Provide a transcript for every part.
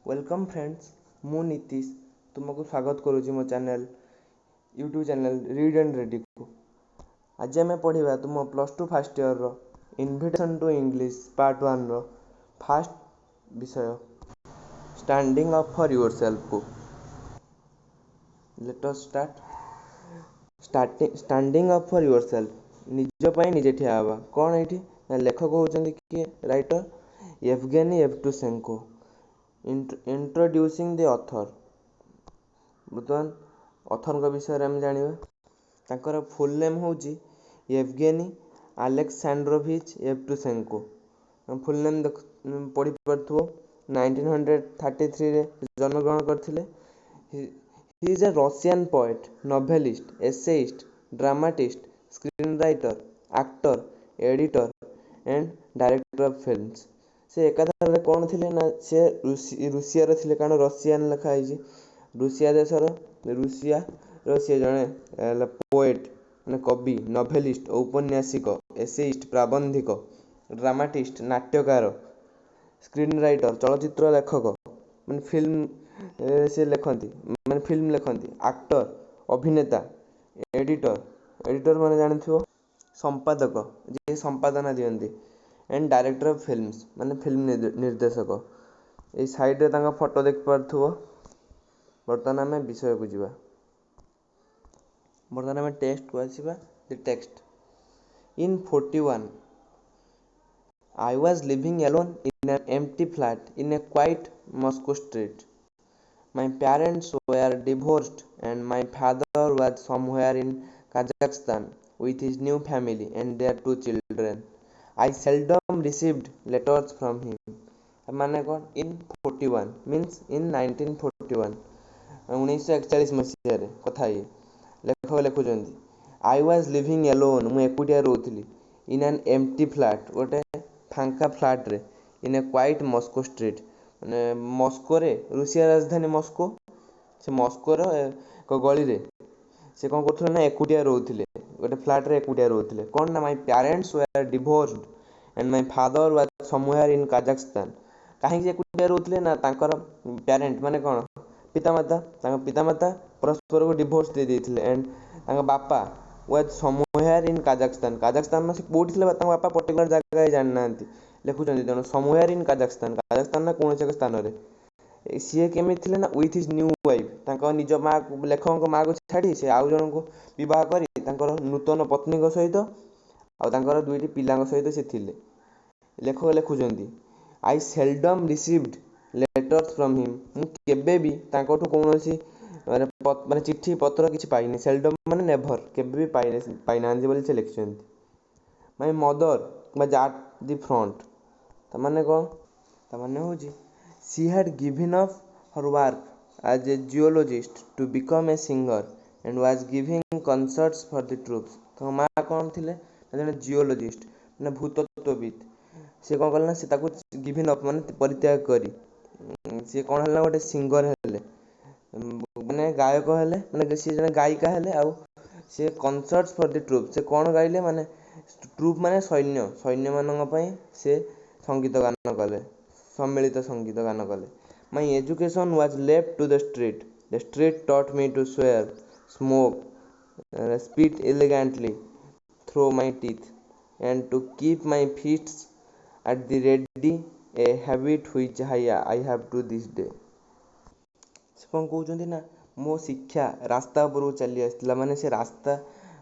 Welcome friends, मु नीतीश तुमको स्वागत करुँची मो channel YouTube channel read and ready को। आज आम पढ़ा तुम +2 फर्स्ट ईयर रो इनविटेशन टू इंग्लिश पार्ट 1 रो फास्ट विषय स्टैंडिंग अप फॉर योरसेल्फ को। Let us standing up for yourself निज पाई निजे ठिया हवा। कौन ये लेखक होचंदी किए writer Yevgeny Yevtushenko. Introducing the author बर्तमान ऑथर का विषय में जानिबा। तांकर फुल नेम होची Yevgeny Aleksandrovich Yevtushenko. Full name पढ़ी पारथुओ 1933 रे जन्म ग्रहण करथिले। He is a Russian poet, novelist, essayist, dramatist, screen writer, actor, editor and director of films. से एकाधारे कौन थिले ना से रूसिया रे थिले, कारण रशियन लिखा है रूसिया देशर रूसिया से जड़े पोएट माने कवि, नोवेलिस्ट, औपन्यासिक, एसेइस्ट, प्राबंधिक, ड्रामाटिस्ट, नाट्यकार, स्क्रीन राइटर, चलचित्र लेखक माने फिल्म से लिखती माने फिल्म लिखती, एक्टर, अभिनेता, एडिटर माने जानिथिबो संपादक जे संपादना दियंती, एंड डायरेक्टर ऑफ फिल्म्स माने फिल्म निर्देशक। ये साइड रे तांका फोटो देख पारथुबो। बर्तमान आम विषय को जीवा। बर्तमान आम टेक्स्ट को आसीबा। The text in 41 I was living alone in an empty flat in a quiet Moscow street. My parents were divorced and my father was somewhere in Kazakhstan with his new family and their 2 children. I seldom received letters from him. माने कौन इन 41 means in 1941 1941 मसीह कथा ये लेखक लिखुचंदी। I was living Elon मु एकुटिया रोथली in an empty flat गोटे फांका flat रे इन ए quite Moscow street माने मस्को रे रूसिया राजधानी मस्को से मस्को रो एक गली रे से कौन करथले ना एकुटिया रोथले गोटे फ्लैट रे एकुटिया रोथले। कौन ना my parents were divorced and my father was somewhere in Kazakhstan. कहीं एकुटिया रोथले ना तांकर पेरेंट माने कौन पितामाता परस्पर को डिवोर्स दे देथिले एंड तांका बापा वाज समवेयर इन काजाखस्तान। काजाखस्तान में से कोठी थिले तांका बापा पर्टिकुलर जगह जान नांती लिखुचंदी तेणु समवेयर इन काजाखस्तान ना कौन एक स्थान रे सी केमी थिले ना विथ हिज न्यू वाइफ तांका निज माँ लेखक माँ को छाड़ी से आउ जन को विवाह करी तांकर नूतन पत्नी को सहित आउ तांकर 2टी पिलांक सहित से थिले। लेखक लिखुचंदी I seldom received letters from him मु केबे भी तांकोठु कोनोसी माने चिट्ठी पत्र किछि पाइनी। सेल्डम माने नेभर केबे भी पाइनांती बोली से लिखचंदी। My mother was at the front तमाने कोन तमाने होजी she had given up her work as a geologist to become a singer and was giving concerts for the troops. तो मां कोन थिले जने जियोलॉजिस्ट माने भूतत्वविद। से कोन करला से ताको गिवन अप माने परित्याग करी से कोन हला गोटे सिंगर हेले माने गायक हेले माने से जने गायिका हेले आउ से कॉन्सर्ट्स फॉर द ट्रूप से कोन गाइले माने ट्रूप माने सैन्य मानन पई से संगीत गान कले सम्मिलित संगीत गान कले। My education was left to the street taught me to swear smoke spit elegantly through my teeth and to keep my feet at the ready, a habit which I have to this day. से कौन कहते ना मो शिक्षा रास्ता पर चली आसला माने से रास्ता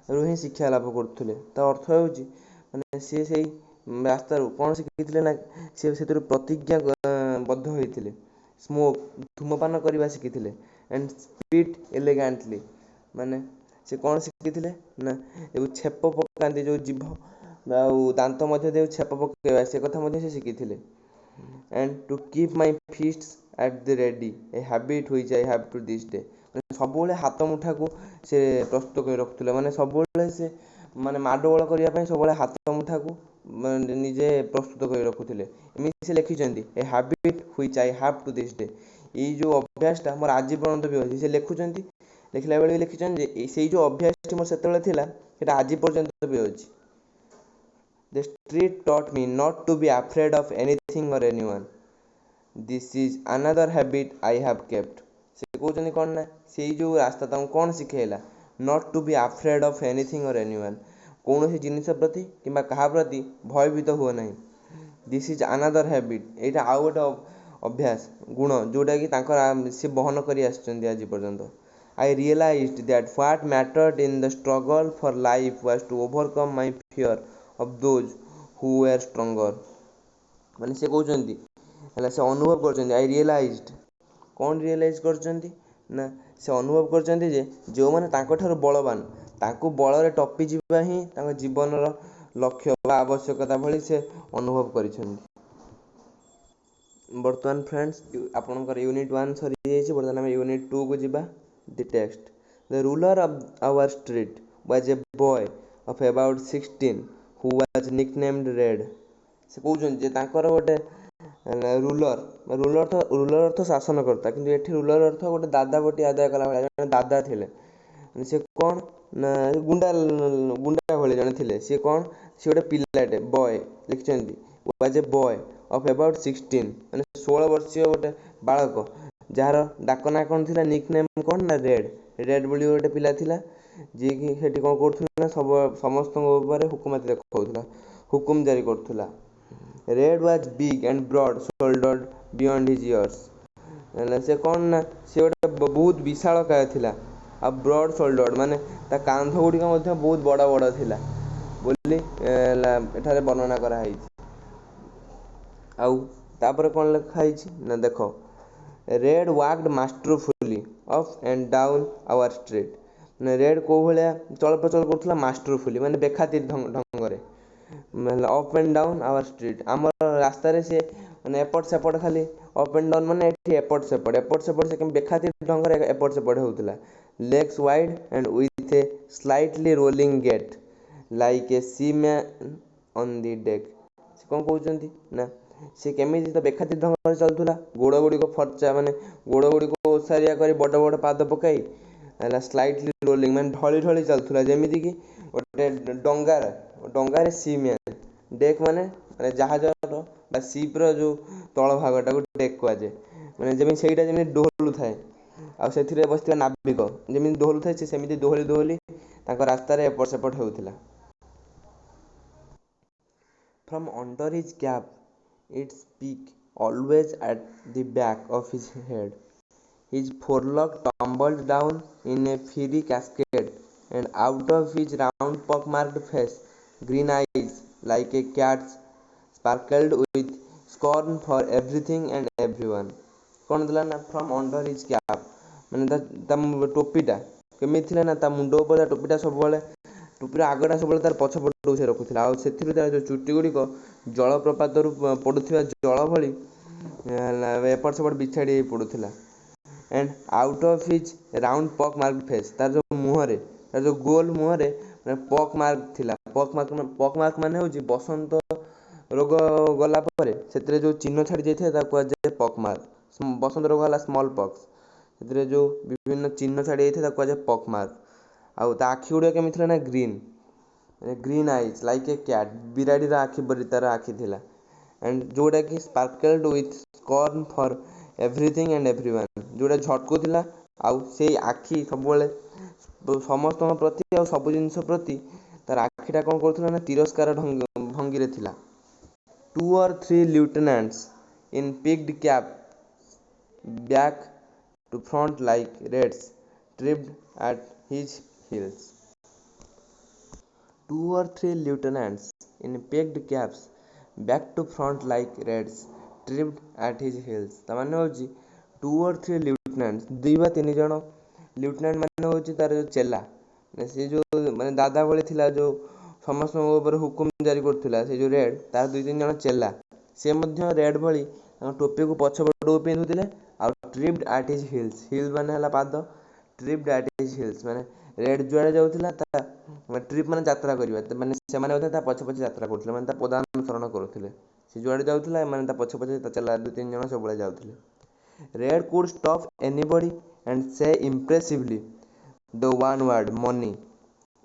रू ही शिक्षा लाभ करथुले। तो अर्थ होउची माने से सेही रास्ता रू कोन शिखिथिले ना से सेतु प्रतिज्ञा बद्ध होइथिले। स्मोक धूमपान करबा शिखिथिले एंड स्पीट एलिगेंटली माने से कोन शिखिथिले ना ए छेप पकांती जो जीभ दांत मध्य दे छेप पकेवा से कथा मध्य से शिखिथिले। And to keep my feets at the ready a habit which I have to this day सबले हाथ मुठा को से प्रस्तुत कर रखथुले माने सबले से माने माडोळ करिया पय सबले हाथ मुठा को निजे प्रस्तुत कर रखुथिले। एमि से लिखिचंदी a habit which I have to this day ई जो अभ्यासटा मोर आज पर्यंत भी होची से लिखुचंदी। लिखला बेले लिखिचंदी सेही जो अभ्यासटी मोर सेतेले थिला सेटा आज पर्यंत भी होची। The street taught me not to be afraid of anything or anyone. This is another habit I have kept. से कहते कौन ना से जो रास्ता तुमको कौन शिखेला not to be afraid of anything or anyone कौन सी जिनिस प्रति कि क्या प्रति भयभीत हुए ना। दिस इज अनदर हैबिट यहाँ आउ गोटे अभ्यास गुण जोटा कि सी बहन कर आज पर्यंत। I realised that what mattered in the struggle for life was to overcome my fear of those who were stronger. माने से कहते से अनुभव कर आई रियलाइज्ड कौन रियलाइज कर ना से अनुभव कर जो मैंने तांको बलवान तांको बल टपी जावा ही जीवन लक्ष्य आवश्यकता भली से अनुभव कर। बर्तमान फ्रेंड्स आपनकर यूनिट 1 सरी जाइए बर्तमान आम यूनिट 2 को जीवा। The text the ruler of our street was a boy of about 16 who was nicknamed Red. से कहते गोटे रूलर रूलर अर्थ शासनकर्ता कि ये रूलर अर्थ गोटे दादा बटी आदाय कला भाई दादा थे से कौन ना गुंडा गुंडा भाई जड़े थे सी कौन सी गोटे पिलाटे बॉय लिखिं was a boy of about 16 मैंने 16 वर्षीय गोटे बालक जार डाक ना कौन थी निक नेम कौन ना रेड रेड बोली गोटे पिला थिला जी कि सेठी कौन करथुला सब समस्त हुकुमत देखौथुला हुकुम जारी करथुला। Red was big and broad shouldered beyond his years. से कौन ना से गोटे बहुत विशालकाय थिला आ ब्रॉड शोल्डर्ड माने ता कांध गुड़िक बहुत बड़ बड़ थिला बोली एठारे वर्णना कराई। आउ तापर कौन लिखाई ना देख Red walked masterfully up and down our street Red कौ भाया चल प्रचल करुला मास्टरफुली माने बेखातिर ढंग up and down our street आम रास्तार से मैंने एपट सेपट खाली अप एंड डाउन मैंने एपट सेपट से बेखातिर ढंग एपट सेपट होता legs wide and with a slightly rolling gait like a seaman on the deck. से कौन कहते ना सी केमी तो बेखातिर ढंग चलूला गोड़ गुड़िक फर्चा माने गोड़ गुड़िक ओसारिया कर बड़ बड़ पाद पकई स्लाइटली रोलिंग मैंने ढली ढली चलूला जमीक गोटे डंगार डंगार सी मैन डेक माने जहाजर सीप्र जो तल भागटा को डेक कहुए मैंने जमी से डोहलु थाए आथिरे बस नाविक जमी दोहलु थाए सेमती दोहली दोहली रास्तार एपट सेपट होता। From under his cap its peak always at the back of his head. His forelock tumbled down in a fiery cascade, and out of his round pock-marked face, green eyes like a cat's sparkled with scorn for everything and everyone. कौन दिला ना from under his cap मैंने टोपीटा केमी थिला ना ता मुंड ऊपर टोपीटा सब टोपीर आगटा सब तार पछपट से रखुला से जो चुटी गुड़िक जलप्रपात पड़ुवा जल भली एपट सेपट बिछाड़ी पड़ूला and out of his round pock mark face तार जो मुहर तार जो गोल मुहर पक मार्क थिला पक मार्क मान हूँ बसंत रोग गला से जो चिन्ह छाड़ी जाए कहुए पक मार्क बसंत रोग है स्मॉल पक्स से जो विभिन्न चिन्ह छाड़ी जाए कहुए पक मार्क आउ आखि गुड़ा केमी ना green green eyes like a cat बिराड़ी आखि परी तार आखि थिला एंड जोटा कि sparkled with scorn for everything and everyone जोटा झटकू थिला आउ से आखि सब समस्त प्रति आ सब जिनस प्रति तार आखिटा कौन करुला ना तिरस्कार भंगी रे थिला। 2 or 3 lieutenants in peaked cap back to front like reds tripped at his heels. 2 or 3 lieutenants in peaked caps back to front like reds tripped at his heels. तामाने होची 2 or 3 lieutenants 2 बा 3 जण lieutenant माने होची तार जो चेला से जो माने दादा भली थिला जो समस्त ऊपर हुकुम जारी करथिला से जो रेड तार 2-3 जण चेला से मध्य रेड भली टोपी को पछपटू पिंधुथिले आ ट्रिप्ड एट हिज हिल्स हिल माने हला पाद ट्रिप्ड एट हिज हिल्स माने रेड जुआड़े जाउथिला ता ट्रिप माने यात्रा करिवा माने से माने होता ता पछ पछ यात्रा करथिले माने ता पदानुसरण करथिले से जुआड़े जाउथिला माने ता पछ पछ ता चला 2-3 जण सब बळे जाउथिले। Red could stop anybody and say impressively the one word money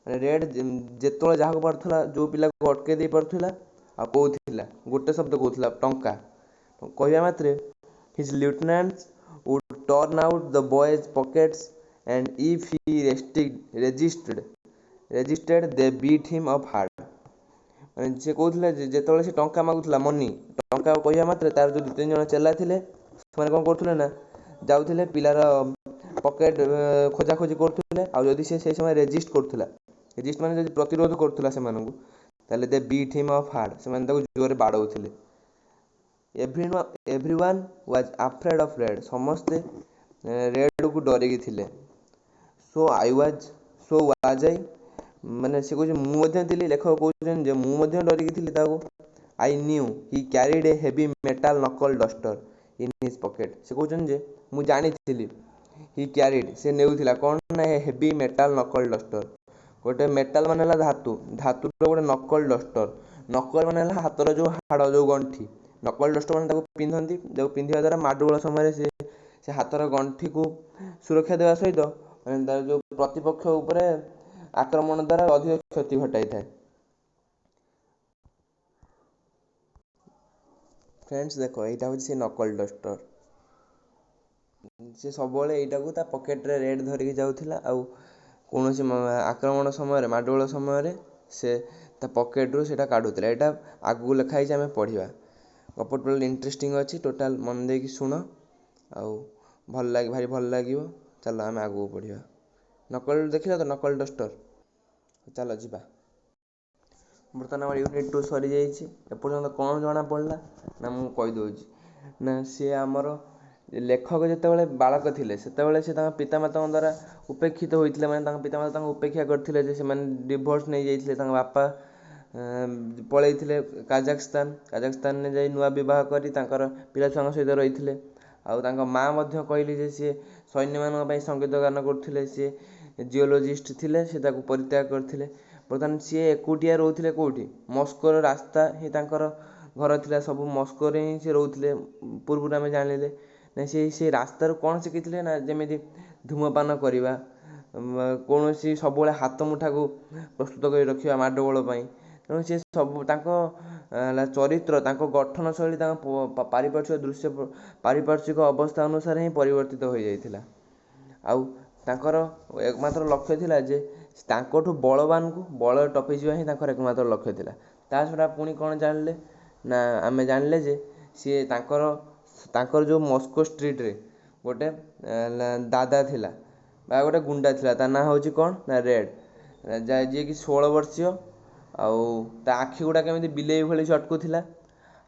माने रेड जेतोळे जहा को पड़थला जो पिला को अटके दे पड़थला आ कहउथिला गोटे शब्द कहउथिला टंका कहया मात्रे His lieutenants would turn out the boy's pockets, and if he resisted, they beat him up hard. ମାନେ ସେ କହୁଥିଲେ ଯେ ଯେତେବେଳେ ସେ ଟଙ୍କା ମାଗୁଥିଲା ମନି, ଟଙ୍କା କହିବା ମାତ୍ରେ ତାର ଯେଉଁ 2-3 ଜଣ ଚେଲା ଥିଲେ ସେମାନେ କ'ଣ କରୁଥିଲେ ନା ଯାଉଥିଲେ ପିଲାର ପକେଟ୍ ଖୋଜାଖୋଜି କରୁଥିଲେ। ଆଉ ଯଦି ସେ ସେଇ ସମୟରେ ରେଜିଷ୍ଟ ମାନେ ଯଦି ପ୍ରତିରୋଧ କରୁଥିଲା ସେମାନଙ୍କୁ, ତାହେଲେ ଦେ ବିଟ୍ ହିମ୍ ଅଫ୍ ହାର୍ଡ, ସେମାନେ ତାକୁ ଜୋରରେ ବାଡ଼ଉଥିଲେ। Everyone was afraid of red, ସମସ୍ତେ ରେଡ୍କୁ ଡରିକି ଥିଲେ। ସୋ ୱାଜ୍ ଆଇ, ମାନେ ସେ କହୁଛି ମୁଁ ମଧ୍ୟ ଥିଲି, ଲେଖକ କହୁଛନ୍ତି ଯେ ମୁଁ ମଧ୍ୟ ଡରିକି ଥିଲି ତାକୁ। I knew Hi carried A heavy metal knuckle duster in his pocket, ସେ କହୁଛନ୍ତି ଯେ ମୁଁ ଜାଣିଥିଲି ହି କ୍ୟାରିଡ୍, ସେ ନେଉଥିଲା କ'ଣ ନା ହେଭି ମେଟାଲ ନକଲ୍ ଡଷ୍ଟର, ଗୋଟେ ମେଟାଲ ମାନେ ହେଲା ଧାତୁର ଗୋଟେ ନକଲ୍ ଡଷ୍ଟର। ନକଲ୍ ମାନେ ହେଲା ହାତର ଯେଉଁ ହାଡ଼, ଯେଉଁ ଗଣ୍ଠି। ନକଲ୍ ଡଷ୍ଟର ମାନେ ତାକୁ ପିନ୍ଧନ୍ତି, ଯେଉଁ ପିନ୍ଧିବା ଦ୍ୱାରା ମାଡ଼ଗୋଳ ସମୟରେ ସେ ହାତର ଗଣ୍ଠିକୁ ସୁରକ୍ଷା ଦେବା ସହିତ ମାନେ ତାର ଯେଉଁ ପ୍ରତିପକ୍ଷ ଉପରେ ଆକ୍ରମଣ ଦ୍ୱାରା ଅଧିକ କ୍ଷତି ଘଟାଇଥାଏ। ଫ୍ରେଣ୍ଡସ୍ ଦେଖ, ଏଇଟା ହେଉଛି ସେ ନକଲ୍ ଡଷ୍ଟର। ସେ ସବୁବେଳେ ଏଇଟାକୁ ତା ପକେଟରେ ରେଡ୍ ଧରିକି ଯାଉଥିଲା, ଆଉ କୌଣସି ଆକ୍ରମଣ ସମୟରେ, ମାଡ଼ଗୋଳ ସମୟରେ ସେ ତା ପକେଟରୁ ସେଇଟା କାଢ଼ୁଥିଲା। ଏଇଟା ଆଗକୁ ଲେଖା ହେଇଛି, ଆମେ ପଢ଼ିବା। ଗପ ଟୋଟାଲ ଇଣ୍ଟରେଷ୍ଟିଂ ଅଛି, ଟୋଟାଲ ମନ ଦେଇକି ଶୁଣ, ଆଉ ଭାରି ଭଲ ଲାଗିବ। ଚାଲ ଆମେ ଆଗକୁ ପଢ଼ିବା। ନକଲ ଦେଖିଲ ତ, ନକଲ ଡଷ୍ଟର। ଚାଲ ଯିବା। ବର୍ତ୍ତମାନ ଆମର ୟୁନିଟ୍ 2 ସରିଯାଇଛି। ଏପର୍ଯ୍ୟନ୍ତ କ'ଣ ଜଣାପଡ଼ିଲା ନା ମୁଁ କହିଦେଉଛି ନା ସିଏ ଆମର ଲେଖକ ଯେତେବେଳେ ବାଳକ ଥିଲେ ସେତେବେଳେ ସେ ତାଙ୍କ ପିତାମାତାଙ୍କ ଦ୍ୱାରା ଉପେକ୍ଷିତ ହୋଇଥିଲେ। ମାନେ ତାଙ୍କ ପିତାମାତା ତାଙ୍କୁ ଉପେକ୍ଷା କରିଥିଲେ, ଯେ ସେମାନେ ଡିଭୋର୍ସ ନେଇଯାଇଥିଲେ। ତାଙ୍କ ବାପା ପଳେଇଥିଲେ କାଜାଖସ୍ତାନରେ ଯାଇ ନୂଆ ବିବାହ କରି ତାଙ୍କର ପିଲାଛୁଆଙ୍କ ସହିତ ରହିଥିଲେ। ଆଉ ତାଙ୍କ ମାଆ ମଧ୍ୟ କହିଲେ ଯେ ସିଏ ସୈନ୍ୟମାନଙ୍କ ପାଇଁ ସଙ୍ଗୀତ ଗାନ କରୁଥିଲେ, ସିଏ ଜିଓଲୋଜିଷ୍ଟ ଥିଲେ, ସେ ତାକୁ ପରିତ୍ୟାଗ କରିଥିଲେ। ବର୍ତ୍ତମାନ ସିଏ ଏକୁଟିଆ ରହୁଥିଲେ କେଉଁଠି? ମସ୍କୋର ରାସ୍ତା ହିଁ ତାଙ୍କର ଘର ଥିଲା, ସବୁ ମସ୍କୋରେ ହିଁ ସେ ରହୁଥିଲେ। ପୂର୍ବରୁ ଆମେ ଜାଣିଲେ ନା ସେଇ ରାସ୍ତାରୁ କ'ଣ ଶିଖିଥିଲେ ନା ଯେମିତି ଧୂମପାନ କରିବା, କୌଣସି ସବୁବେଳେ ହାତ ମୁଠାକୁ ପ୍ରସ୍ତୁତ କରି ରଖିବା ମାଡ଼ଗୋଳ ପାଇଁ। ତେଣୁ ସେ ସବୁ ତାଙ୍କ ଚରିତ୍ର, ତାଙ୍କ ଗଠନ ଶୈଳୀ, ତାଙ୍କ ପାରିପାର୍ଶ୍ୱିକ ଅବସ୍ଥା ଅନୁସାରେ ହିଁ ପରିବର୍ତ୍ତିତ ହୋଇଯାଇଥିଲା। ଆଉ ତାଙ୍କର ଏକମାତ୍ର ଲକ୍ଷ୍ୟ ଥିଲା ଯେ ତାଙ୍କଠୁ ବଳବାନକୁ ବଳରେ ଟପିଯିବା ହିଁ ତାଙ୍କର ଏକମାତ୍ର ଲକ୍ଷ୍ୟ ଥିଲା। ତା ଛଡ଼ା ପୁଣି କ'ଣ ଜାଣିଲେ ନା ଆମେ ଜାଣିଲେ ଯେ ସିଏ ତାଙ୍କର ଯେଉଁ ମସ୍କୋ ଷ୍ଟ୍ରିଟ୍ରେ ଗୋଟେ ଦାଦା ଥିଲା ବା ଗୋଟେ ଗୁଣ୍ଡା ଥିଲା, ତା ନାଁ ହେଉଛି କ'ଣ ନା ରେଡ୍, ଯିଏକି 16 ବର୍ଷୀୟ। ଆଉ ତା ଆଖି ଗୁଡ଼ାକ କେମିତି ବିଲେଇ ଭଳି ଚଟକୁଥିଲା।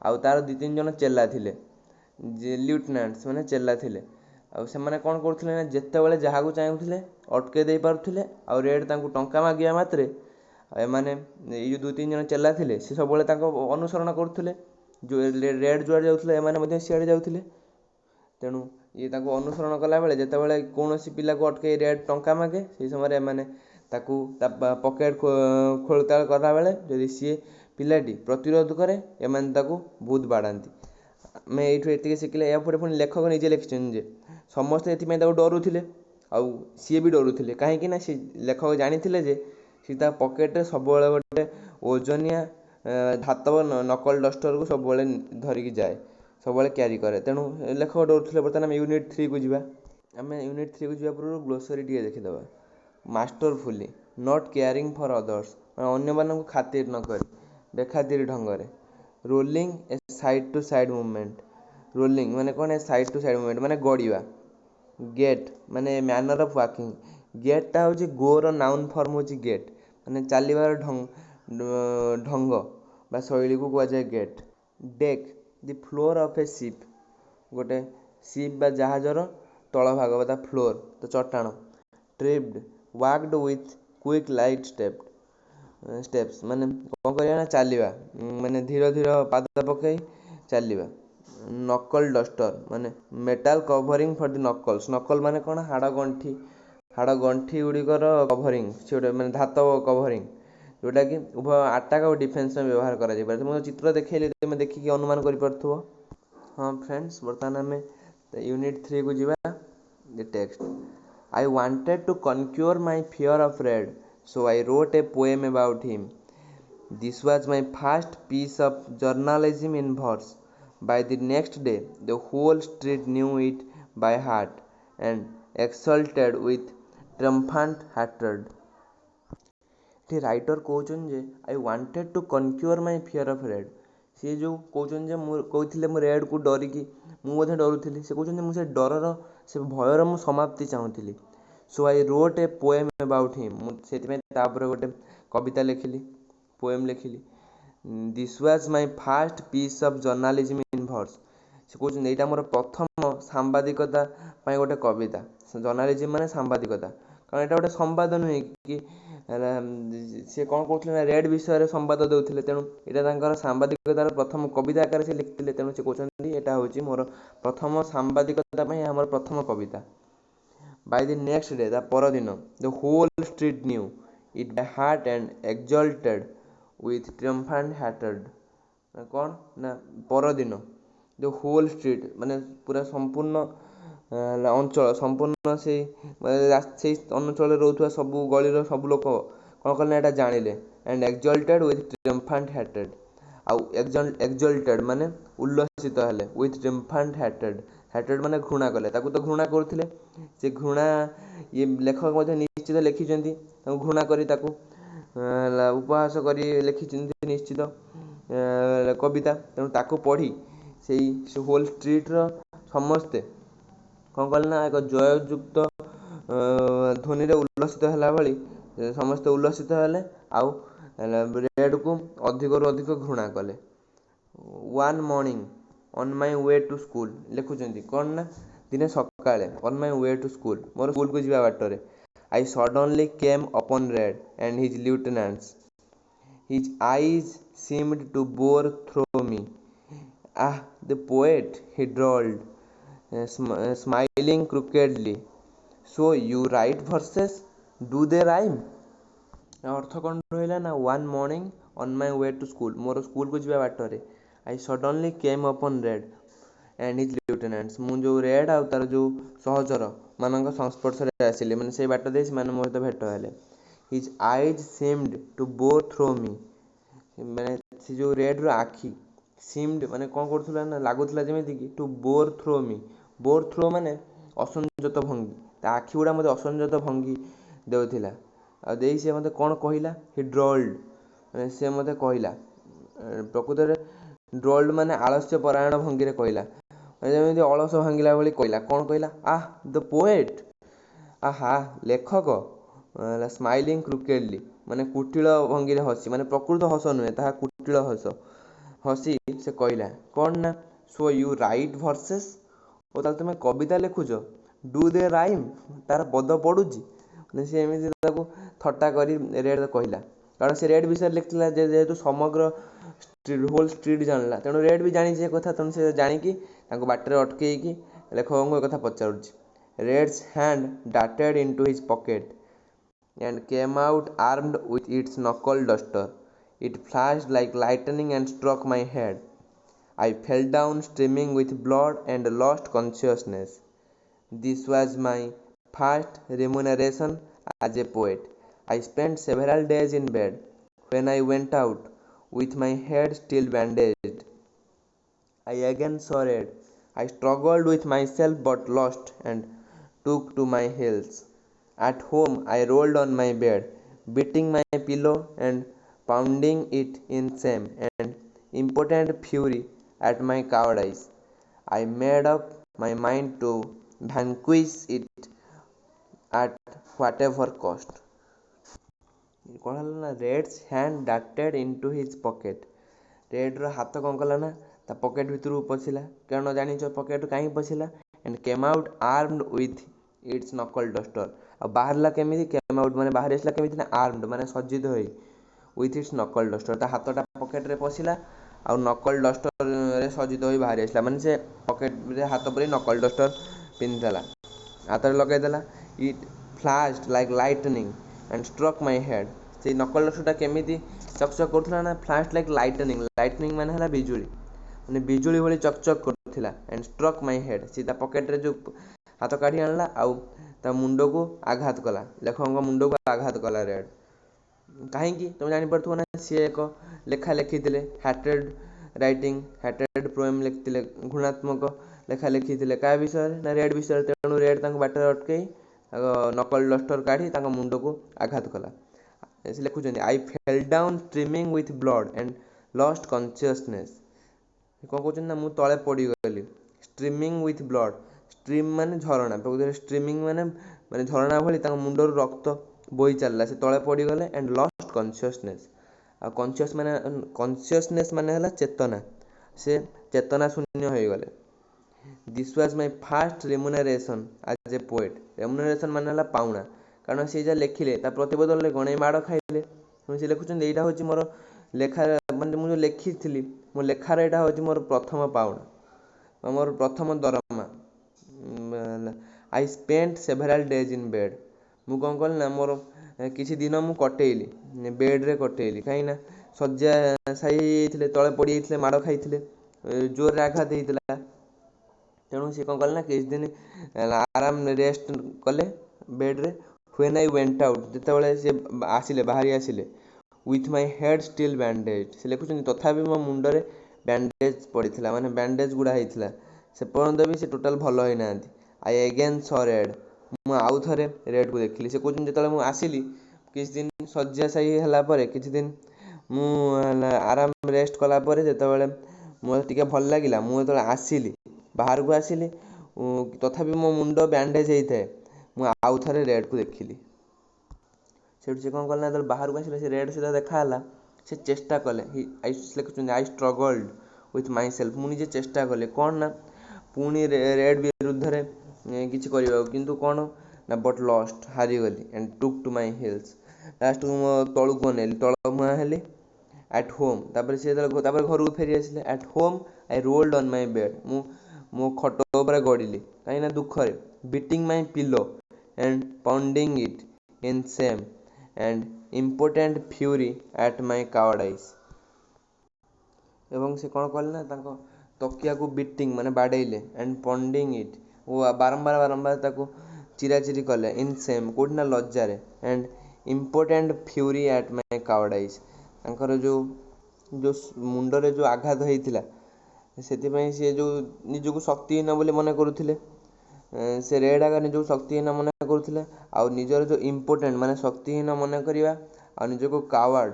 ଆଉ ତାର 2-3 ଜଣ ଚେଲା ଥିଲେ, ଲିeutenants ମାନେ ଚେଲା ଥିଲେ। ଆଉ ସେମାନେ କ'ଣ କରୁଥିଲେ ନା ଯେତେବେଳେ ଯାହାକୁ ଚାହୁଁଥିଲେ ଅଟକେଇ ଦେଇପାରୁଥିଲେ। ଆଉ ରେଡ୍ ତାଙ୍କୁ ଟଙ୍କା ମାଗିବା ମାତ୍ରେ ଏମାନେ ଏଇ ଯେଉଁ 2-3 ଜଣ ଚେଲା ଥିଲେ ସେ ସବୁବେଳେ ତାଙ୍କ ଅନୁସରଣ କରୁଥିଲେ। ରେଡ୍ ଯୁଆଡ଼େ ଯାଉଥିଲେ ଏମାନେ ମଧ୍ୟ ସିଆଡ଼େ ଯାଉଥିଲେ। ତେଣୁ ଇଏ ତାଙ୍କୁ ଅନୁସରଣ କଲାବେଳେ ଯେତେବେଳେ କୌଣସି ପିଲାକୁ ଅଟକେଇ ରେଡ୍ ଟଙ୍କା ମାଗେ, ସେହି ସମୟରେ ଏମାନେ ତାକୁ ତା ପକେଟ୍ ଖୋଳତାଳ କଲାବେଳେ ଯଦି ସିଏ ପିଲାଟି ପ୍ରତିରୋଧ କରେ, ଏମାନେ ତାକୁ ବହୁତ ବାଡ଼ାନ୍ତି। ଆମେ ଏଇଠୁ ଏତିକି ଶିଖିଲେ। ଏହାପରେ ପୁଣି ଲେଖକ ନିଜେ ଲେଖିଛନ୍ତି ଯେ ସମସ୍ତେ ଏଥିପାଇଁ ତାକୁ ଡରୁଥିଲେ, ଆଉ ସିଏ ବି ଡରୁଥିଲେ। କାହିଁକି ନା ସେ ଲେଖକ ଜାଣିଥିଲେ ଯେ ସେ ତା ପକେଟରେ ସବୁବେଳେ ଗୋଟେ ଓଜନିଆ ଧାତବ ନକଲ ଡଷ୍ଟରକୁ ସବୁବେଳେ ଧରିକି ଯାଏ, ସବୁବେଳେ କ୍ୟାରି କରେ। ତେଣୁ ଲେଖକ ଡରୁଥିଲେ। ବର୍ତ୍ତମାନ ଆମେ ୟୁନିଟ୍ 3କୁ ଯିବା। ଆମେ ୟୁନିଟ୍ 3କୁ ଯିବା ପୂର୍ବରୁ ଗ୍ଲୋସରୀ ଟିକେ ଦେଖିଦେବା। Masterfully, not caring for others, ଅନ୍ୟମାନଙ୍କୁ ଖାତିର ନ କରି, ବେଖାତିର ଢଙ୍ଗରେ। Rolling a side to side movement, rolling ମାନେ କ'ଣ? ସାଇଡ଼୍ ଟୁ ସାଇଡ଼୍ ମୁଭମେଣ୍ଟ ମାନେ ଗଡ଼ିବା। ଗେଟ୍ ମାନେ ମ୍ୟାନର ଅଫ୍ ୱାକିଂ, ଗେଟ୍ଟା ହେଉଛି ଗୋର ନାଉନ୍ ଫର୍ମ ହେଉଛି ଗେଟ୍, ମାନେ ଚାଲିବାର ଢଙ୍ଗ ବା ଶୈଳୀକୁ କୁହାଯାଏ gait. Deck, the floor of a ship, ଗୋଟେ ସିପ୍ ବା ଜାହାଜର ତଳଭାଗ ବା ତା ଫ୍ଲୋର୍, ତ ଚଟାଣ। ଟ୍ରିପ୍ଡ, ୱାକ୍ଡ ୱିଥ୍ କୁଇକ୍ ଲାଇଟ୍ ଷ୍ଟେପ୍ସ, ମାନେ କ'ଣ କରିବା ନା ଚାଲିବା, ମାନେ ଧୀର ପାଦ ପକାଇ ଚାଲିବା। ନକଲ୍ ଡଷ୍ଟର ମାନେ ମେଟାଲ କଭରିଂ ଫର୍ ଦି ନକଲ୍ସ, ନକଲ୍ ମାନେ କ'ଣ? ହାଡ଼ ଗଣ୍ଠି ଗୁଡ଼ିକର କଭରିଂ, ସେ ଗୋଟେ ମାନେ ଧାତବ କଭରିଂ, ଯେଉଁଟାକି ଉଭୟ ଆଟାକ୍ ଆଉ ଡିଫେନ୍ସ ପାଇଁ ବ୍ୟବହାର କରାଯାଇପାରେ। ମୁଁ ଚିତ୍ର ଦେଖେଇଲି, ତୁମେ ଦେଖିକି ଅନୁମାନ କରିପାରୁଥିବ। ହଁ ଫ୍ରେଣ୍ଡସ୍, ବର୍ତ୍ତମାନ ଆମେ ୟୁନିଟ୍ 3କୁ ଯିବା। ଦି text, I wanted to conquer my fear of Red, so I wrote a poem about him. This was my first piece of journalism in verse, By the next day, the whole street knew it by heart and exulted with triumphant hatred. ଏଠି writer କହୁଛନ୍ତି ଯେ I wanted to conquer my fear of Red. ସିଏ ଯେଉଁ କହୁଛନ୍ତି ଯେ ମୁଁ କହୁଥିଲେ ମୁଁ ରେଡ୍କୁ ଡରିକି ମୁଁ ମଧ୍ୟ ଡରୁଥିଲି, ସେ କହୁଛନ୍ତି ମୁଁ ସେ ଡରର ସେ ଭୟର ମୁଁ ସମାପ୍ତି ଚାହୁଁଥିଲି। So I wrote a poem about him. ମୁଁ ସେଥିପାଇଁ ତାପରେ ଗୋଟେ କବିତା ଲେଖିଲି, ପୋଏମ୍ ଲେଖିଲି। This was my first piece of journalism in verse. ସେ କହୁଛନ୍ତି ଏଇଟା ମୋର ପ୍ରଥମ ସାମ୍ବାଦିକତା ପାଇଁ ଗୋଟେ କବିତା। ଜର୍ଣ୍ଣାଲିଜିମ୍ ମାନେ ସାମ୍ବାଦିକତା, କାରଣ ଏଇଟା ଗୋଟେ ସମ୍ବାଦ ନୁହେଁ କି ସେ କ'ଣ କରୁଥିଲେ ନା ରେଡ୍ ବିଷୟରେ ସମ୍ବାଦ ଦେଉଥିଲେ, ତେଣୁ ଏଇଟା ତାଙ୍କର ସାମ୍ବାଦିକତାର ପ୍ରଥମ କବିତା ଆକାରରେ ସେ ଲେଖିଥିଲେ। ତେଣୁ ସେ କହୁଛନ୍ତି ଏଇଟା ହେଉଛି ମୋର ପ୍ରଥମ ସାମ୍ବାଦିକତା ପାଇଁ ଆମର ପ୍ରଥମ କବିତା। ବାଇ ଦି ନେକ୍ସଟ ଡେ, ତା ପରଦିନ, the whole street knew it by heart and ଏକ୍ସଲ୍ଟେଡ୍ with triumphant hatred. କ'ଣ ନା ପରଦିନ ଦ ହୋଲ୍ ଷ୍ଟ୍ରିଟ୍ ମାନେ ପୁରା ସମ୍ପୂର୍ଣ୍ଣ ଅଞ୍ଚଳ, ସମ୍ପୂର୍ଣ୍ଣ ସେଇ ଅଞ୍ଚଳରେ ରହୁଥିବା ସବୁ ଗଳିର ସବୁ ଲୋକ କ'ଣ କଲେ ନା ଏଇଟା ଜାଣିଲେ। And ଏକ୍ସଲ୍ଟେଡ୍ with triumphant hearted. ଆଉ ଏକ୍ସଲ୍ଟେଡ୍ ମାନେ ଉଲ୍ଲସିତ ହେଲେ, ୱିଥ୍ ଟ୍ରିୟମ୍ଫାଣ୍ଟ ହାର୍ଟେଡ୍। ହାର୍ଟେଡ୍ ମାନେ ଘୃଣା କଲେ, ତାକୁ ତ ଘୃଣା କରୁଥିଲେ। ସେ ଘୃଣା ଇଏ ଲେଖକ ମଧ୍ୟ ନିଶ୍ଚିତ ଲେଖିଛନ୍ତି, ତାକୁ ଘୃଣା କରି ତାକୁ ଉପହାସ କରି ଲେଖିଛନ୍ତି ନିଶ୍ଚିତ କବିତା। ତେଣୁ ତାକୁ ପଢ଼ି ସେଇ ହୋଲ୍ ଷ୍ଟ୍ରିଟ୍ର ସମସ୍ତେ କ'ଣ କଲେ ନା ଏକ ଜୟଯୁକ୍ତ ଧ୍ୱନିରେ ଉଲ୍ଲସିତ ହେଲା ଭଳି ସମସ୍ତେ ଉଲ୍ଲସିତ ହେଲେ, ଆଉ ରେଡ୍କୁ ଅଧିକରୁ ଅଧିକ ଘୃଣା କଲେ। One morning on my way to school ଲେଖୁଛନ୍ତି କ'ଣ ନା ଦିନେ ସକାଳେ on my way to school, ମୋର ସ୍କୁଲକୁ ଯିବା ବାଟରେ, I suddenly came upon Red and his lieutenants. His eyes seemed to bore through me. Ah, the poet, he drawled, smiling crookedly. So you write verses? Do they rhyme? ଅର୍ଥ କ'ଣ ରହିଲା ନା one morning on my way to school, ମୋର ସ୍କୁଲକୁ ଯିବା ବାଟରେ, I suddenly came upon Red and his ଲିeutenants. ମୁଁ ଯେଉଁ ରେଡ୍ ଆଉ ତାର ଯେଉଁ ସହଚର ମାନଙ୍କ ସଂସ୍ପର୍ଶରେ ଆସିଲି, ମାନେ ସେଇ ବାଟ ଦେଇ ସେମାନେ ମୋ ସହିତ ଭେଟ ହେଲେ। His eyes seemed to bore through me, ମାନେ ସେ ଯେଉଁ ରେଡ୍ର ଆଖି, ସିମ୍ଡ ମାନେ କ'ଣ କରୁଥିଲା ନା ଲାଗୁଥିଲା ଯେମିତିକି ଟୁ ବୋର୍ ଥ୍ରୋ ମି। ବୋର୍ ଥ୍ରୋ ମାନେ ଅସଂଯତ ଭଙ୍ଗୀ, ତା ଆଖି ଗୁଡ଼ା ମୋତେ ଅସଂଯତ ଭଙ୍ଗୀ ଦେଉଥିଲା। ଆଉ ଦେଇ ସେ ମୋତେ କ'ଣ କହିଲା, ହି ଡ୍ରଲ୍ଡ ମାନେ ସେ ମୋତେ କହିଲା, ପ୍ରକୃତରେ ଡ୍ରଲ୍ଡ ମାନେ ଆଳସ୍ୟ ପରାୟଣ ଭଙ୍ଗୀରେ କହିଲା, ଯେମିତି ଅଳସ ଭାଙ୍ଗିଲା ଭଳି କହିଲା। କ'ଣ କହିଲା? ଆଃ ଦ ପୋଏଟ୍, ଆହା ଲେଖକ, ସ୍ମାଇଲିଂ କ୍ରୁକେଡଲି ମାନେ କୁଟିଳ ଭଙ୍ଗୀରେ ହସି, ମାନେ ପ୍ରକୃତ ହସ ନୁହେଁ, ତାହା କୁଟିଳ ହସ ହସି ସେ କହିଲା କ'ଣ ନା ସୋ ୟୁ ରାଇଟ୍ ଭର୍ସେସ୍, ଓ ତାହେଲେ ତୁମେ କବିତା ଲେଖୁଛ, ଡୁ ଦେ ରାଇମ୍, ତାର ପଦ ପଡ଼ୁଛି। ମାନେ ସେ ଏମିତି ତାକୁ ଥଟ୍ଟା କରି ରେଡ୍ କହିଲା, କାରଣ ସେ ରେଡ୍ ବିଷୟରେ ଲେଖିଥିଲା ଯେହେତୁ ସମଗ୍ର ହୋଲ୍ ଷ୍ଟ୍ରିଟ୍ ଜାଣିଲା, ତେଣୁ ରେଡ୍ ବି ଜାଣିଛି ଏ କଥା। ତେଣୁ ସେ ଜାଣିକି ତାଙ୍କୁ ବାଟରେ ଅଟକେଇକି ଲେଖକଙ୍କୁ ଏ କଥା ପଚାରୁଛି। Red's hand darted into his pocket and came out armed with its knuckle duster. It flashed like lightning and struck my head. I fell down streaming with blood and lost consciousness. This was my first remuneration as a poet. I spent several days in bed. When I went out, with my head still bandaged, I again saw red. I struggled with myself but lost and took to my heels. At home I rolled on my bed, beating my pillow and pounding it in shame and impotent fury at my cowardice. I made up my mind to vanquish it at whatever cost. କ'ଣ ହେଲା ନା raids hand ଡାର୍ଟେଡ୍ into his pocket. ରେଡ୍ର ହାତ କ'ଣ କଲା ନା ତା pocket ଭିତରକୁ ପଶିଲା, କାରଣ ଜାଣିଛ ପକେଟ୍ କାହିଁକି ପଶିଲା, and came out armed with its knuckle duster. ଆଉ ବାହାରିଲା କେମିତି, କେମ୍ ଆଉଟ୍ ମାନେ ବାହାରି ଆସିଲା କେମିତି ନା ଆର୍ମଡ୍ ମାନେ ସଜ୍ଜିତ ହୋଇ, ୱିଥ୍ ଇଟ୍ସ ନକଲ୍ ଡଷ୍ଟର, ତା ହାତଟା ପକେଟ୍ରେ ପଶିଲା ଆଉ ନକଲ୍ ଡଷ୍ଟରରେ ସଜ୍ଜିତ ହୋଇ ବାହାରି ଆସିଲା। ମାନେ ସେ ପକେଟ୍ରେ ହାତ ପୁରେଇ ନକଲ୍ ଡଷ୍ଟର ପିନ୍ଧିଦେଲା, ହାତରେ ଲଗାଇଦେଲା। It flashed like lightning and struck my head. ସେଇ ନକଲ୍ ଡଷ୍ଟରଟା କେମିତି ଚକଚକ୍ କରୁଥିଲା ନା ଫ୍ଲାସ୍ଡ ଲାଇକ୍ ଲାଇଟନିଂ, ଲାଇଟନିଂ ମାନେ ହେଲା ବିଜୁଳି, ମାନେ ବିଜୁଳି ଭଳି ଚକଚକ୍ କରୁଥିଲା। ଆଣ୍ଡ ଷ୍ଟ୍ରକ୍ ମାଇ ହେଡ୍, ସେ ତା ପକେଟ୍ରେ ଯେଉଁ ହାତ କାଢ଼ି ଆଣିଲା ଆଉ ତା ମୁଣ୍ଡକୁ ଆଘାତ କଲା, ଲେଖକଙ୍କ ମୁଣ୍ଡକୁ ଆଘାତ କଲା ରେଡ୍। କାହିଁକି ତୁମେ ଜାଣିପାରୁଥିବ ନା, ସିଏ ଏକ ଲେଖା ଲେଖିଥିଲେ ହାର୍ଟେଡ୍ ରାଇଟିଂ ହାଟେଡ୍ ପୋଏମ୍ ଲେଖିଥିଲେ, ଘୃଣାତ୍ମକ ଲେଖା ଲେଖିଥିଲେ କାହା ବିଷୟରେ ନା ରେଡ୍ ବିଷୟରେ। ତେଣୁ ରେଡ୍ ତାଙ୍କୁ ବାଟରେ ଅଟକେଇ ତାଙ୍କ ନକଲ ଡଷ୍ଟର କାଢ଼ି ତାଙ୍କ ମୁଣ୍ଡକୁ ଆଘାତ କଲା। ସେ ଲେଖୁଛନ୍ତି I fail down streaming with blood and lost consciousness. କ'ଣ କହୁଛନ୍ତି ନା ମୁଁ ତଳେ ପଡ଼ିଗଲି। ଷ୍ଟ୍ରିମିଂ ୱିଥ୍ ବ୍ଲଡ୍, ଷ୍ଟ୍ରିମ୍ ମାନେ ଝରଣା, ପ୍ରକୃତରେ ଷ୍ଟ୍ରିମିଂ ମାନେ ଝରଣା ଭଳି ତାଙ୍କ ମୁଣ୍ଡରୁ ରକ୍ତ ବୋହି ଚାଲିଲା, ସେ ତଳେ ପଡ଼ିଗଲେ। ଆଣ୍ଡ ଲଷ୍ଟ କନସିୟସନେସ୍, ଆଉ କନସିୟସନେସ୍ ମାନେ ହେଲା ଚେତନା, ସେ ଚେତନା ଶୂନ୍ୟ ହୋଇଗଲେ। This was my first remuneration as a poet. Remuneration ମାନେ ହେଲା ପାଉଣା, କାରଣ ସେ ଯାହା ଲେଖିଲେ ତା ପ୍ରତିବଦଳରେ ଗଣେଇ ମାଡ଼ ଖାଇଲେ। ସେ ଲେଖୁଛନ୍ତି ଏଇଟା ହେଉଛି ମୋର ଲେଖା, ମାନେ ମୁଁ ଯେଉଁ ଲେଖିଥିଲି ମୋ ଲେଖାର ଏଇଟା ହେଉଛି ମୋର ପ୍ରଥମ ପାଉଣା, ମୋର ପ୍ରଥମ ଦରମା। I spent several days in bed. ମୁଁ କ'ଣ କଲି ନା ମୋର କିଛି ଦିନ ମୁଁ କଟେଇଲି ବେଡ଼୍ରେ କଟେଇଲି, କାହିଁକିନା ଶଯ୍ୟା ସାଇ ହେଇଯାଇଥିଲେ, ତଳେ ପଡ଼ିଯାଇଥିଲେ, ମାଡ଼ ଖାଇଥିଲେ, ଜୋରରେ ଆଘାତ ହେଇଥିଲା। ତେଣୁ ସେ କ'ଣ କଲେ ନା କିଛି ଦିନ ଆରାମ ରେଷ୍ଟ କଲେ ବେଡ଼୍ରେ। ହ୍ୱେନ୍ ଆଇ ୱେଣ୍ଟ ଆଉଟ୍, ଯେତେବେଳେ ସେ ଆସିଲେ, ବାହାରି ଆସିଲେ, with my head steel bandage. ସେ ଲେଖୁଛନ୍ତି ତଥାପି ମୋ ମୁଣ୍ଡରେ ବ୍ୟାଣ୍ଡେଜ୍ ପଡ଼ିଥିଲା, ମାନେ ବ୍ୟାଣ୍ଡେଜ୍ ଗୁଡ଼ା ହେଇଥିଲା, ସେ ପର୍ଯ୍ୟନ୍ତ ବି ସେ ଟୋଟାଲ୍ ଭଲ ହେଇନାହାନ୍ତି। ଆଇ ଏଗେନ୍ ସ ରେଡ୍, ମୁଁ ଆଉ ଥରେ ରେଡ୍କୁ ଦେଖିଲି। ସେ କହୁଛନ୍ତି ଯେତେବେଳେ ମୁଁ ଆସିଲି କିଛି ଦିନ ଶଯ୍ୟାଶାୟୀ ହେଲା ପରେ, କିଛି ଦିନ ମୁଁ ଆରାମ ରେଷ୍ଟ କଲା ପରେ, ଯେତେବେଳେ ମୋତେ ଟିକେ ଭଲ ଲାଗିଲା, ମୁଁ ଯେତେବେଳେ ଆସିଲି, ବାହାରକୁ ଆସିଲି, ତଥାପି ମୋ ମୁଣ୍ଡ ବ୍ୟାଣ୍ଡେଜ୍ ହେଇଥାଏ, ମୁଁ ଆଉ ଥରେ ରେଡ୍କୁ ଦେଖିଲି। ସେଠୁ ସେ କ'ଣ କଲେ ନା ଯେତେବେଳେ ବାହାରକୁ ଆସିଲେ, ସେ ରେଡ୍ ସହିତ ଦେଖା ହେଲା, ସେ ଚେଷ୍ଟା କଲେ। ଲେଖୁଛନ୍ତି ଆଇ ଷ୍ଟ୍ରଗଲ୍ଡ ୱିଥ୍ ମାଇ ସେଲ୍ଫ, ମୁଁ ନିଜେ ଚେଷ୍ଟା କଲି କ'ଣ ନା ପୁଣି ରେଡ୍ ବିରୁଦ୍ଧରେ କିଛି କରିବାକୁ, କିନ୍ତୁ କ'ଣ ନା ବଟ୍ ଲଷ୍ଟ, ହାରିଗଲି। And took to my heels, ଲାଷ୍ଟକୁ ମୋ ତଳକୁ ଅନେଇଲି, ତଳ ମୁହାଁ ହେଲି। ଆଟ୍ ହୋମ୍, ତାପରେ ସେ ତାପରେ ଘରକୁ ଫେରି ଆସିଲେ। At home I rolled on my bed, ମୁଁ ମୋ ଖଟ ଉପରେ ଗଡ଼ିଲି, କାହିଁକିନା ଦୁଃଖରେ। Beating my pillow and pounding it in shame and important fury at my cowardice. ଏବଂ ସେ କ'ଣ କଲେ ନା ତାଙ୍କ ତକିଆକୁ ବିଟିଂ ମାନେ ବାଡ଼େଇଲେ, ଆଣ୍ଡ ପଣ୍ଡିଂ ଇଟ୍, ଓ ବାରମ୍ବାର ତାକୁ ଚିରାଚିରି କଲେ। ଇନ୍ ସେମ୍, କେଉଁଠି ନା ଲଜ୍ଜାରେ। And important fury at my କାୱାର୍ଡାଇସ୍, ତାଙ୍କର ଯେଉଁ ମୁଣ୍ଡରେ ଯେଉଁ ଆଘାତ ହେଇଥିଲା, ସେଥିପାଇଁ ସେ ଯେଉଁ ନିଜକୁ ଶକ୍ତିହୀନ ବୋଲି ମନେ କରୁଥିଲେ, ସେ ରେଡ୍ ଆଗ ନିଜକୁ ଶକ୍ତିହୀନ ମନେ କରୁଥିଲେ। ଆଉ ନିଜର ଯେଉଁ ଇମ୍ପୋର୍ଟାଣ୍ଟ ମାନେ ଶକ୍ତିହୀନ ମନେ କରିବା, ଆଉ ନିଜକୁ କାୱାର୍ଡ